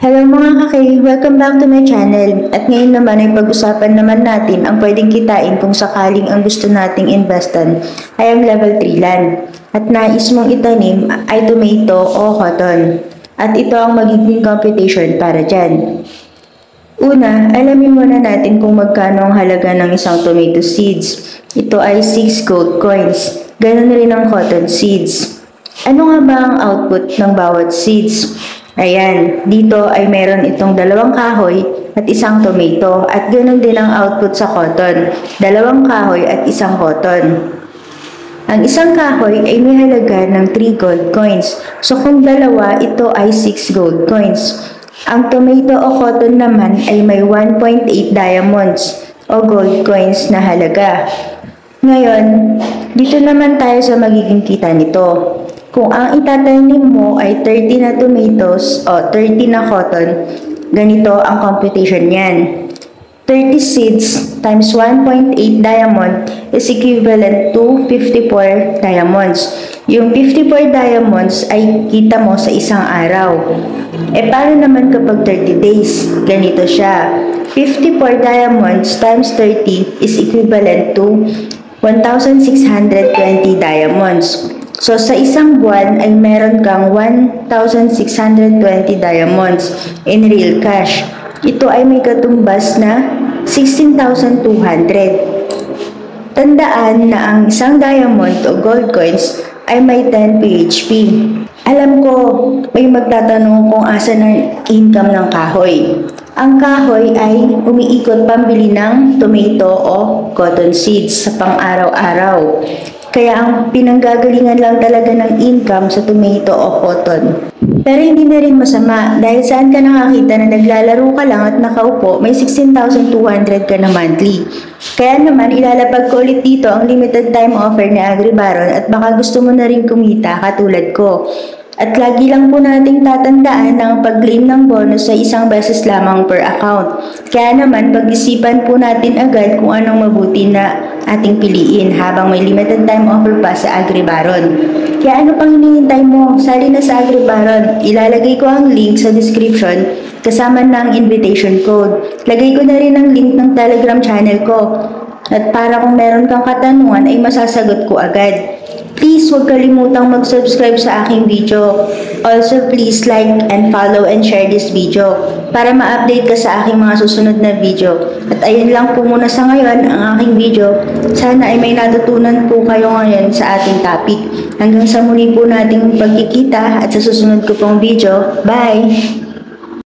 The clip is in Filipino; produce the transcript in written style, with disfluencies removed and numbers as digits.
Hello mga kaki! Welcome back to my channel. At ngayon naman ay pag-usapan naman natin ang pwedeng kitain kung sakaling ang gusto nating investan ay ang level 3 land at nais mong itanim ay tomato o cotton. At ito ang magiging computation para dyan. Una, alamin muna natin kung magkano ang halaga ng isang tomato seeds. Ito ay 6 gold coins. Ganon rin ang cotton seeds. Ano nga ba ang output ng bawat seeds? Ayan, dito ay meron itong 2 kahoy at isang tomato at ganoon din ang output sa cotton, 2 kahoy at isang cotton. Ang isang kahoy ay may halaga ng 3 gold coins, so kung dalawa ito ay 6 gold coins. Ang tomato o cotton naman ay may 1.8 diamonds o gold coins na halaga. Ngayon, dito naman tayo sa magiging kita nito. Kung ang itatanim mo ay 30 na tomatoes o 30 na cotton, ganito ang computation niyan. 30 seeds times 1.8 diamond is equivalent to 54 diamonds. Yung 54 diamonds ay kita mo sa isang araw. Paano naman kapag 30 days? Ganito siya. 54 diamonds times 30 is equivalent to 1,620 diamonds. So, sa isang buwan ay meron kang 1,620 diamonds in real cash. Ito ay may katumbas na 16,200. Tandaan na ang isang diamond o gold coins ay may 10 PHP. Alam ko, may magtatanong kung asa ng income ng kahoy. Ang kahoy ay umiikot pambili ng tomato o cotton seeds sa pang-araw-araw. Kaya ang pinanggagalingan lang talaga ng income sa tomato o cotton. Pero hindi na rin masama dahil saan ka nakakita na naglalaro ka lang at nakaupo, may 16,200 ka na monthly. Kaya naman ilalapag ko ulit dito ang limited time offer ni AgriBaron at baka gusto mo na rin kumita katulad ko. At lagi lang po nating tatandaan na ang pag-claim ng bonus sa isang beses lamang per account. Kaya naman pag-isipan po natin agad kung anong mabuti na ating piliin habang may limited time offer pa sa AgriBaron. Kaya ano pang hinihintay mo? Sali na sa AgriBaron. Ilalagay ko ang link sa description kasama ng invitation code. Lagay ko na rin ang link ng Telegram channel ko. At para kung meron kang katanungan ay masasagot ko agad. Please huwag kalimutang mag-subscribe sa aking video. Also, please like and follow and share this video para ma-update ka sa aking mga susunod na video. At ayun lang po muna sa ngayon ang aking video. Sana ay may natutunan po kayo ngayon sa ating topic. Hanggang sa muli po nating pagkikita at sa susunod ko pong video. Bye!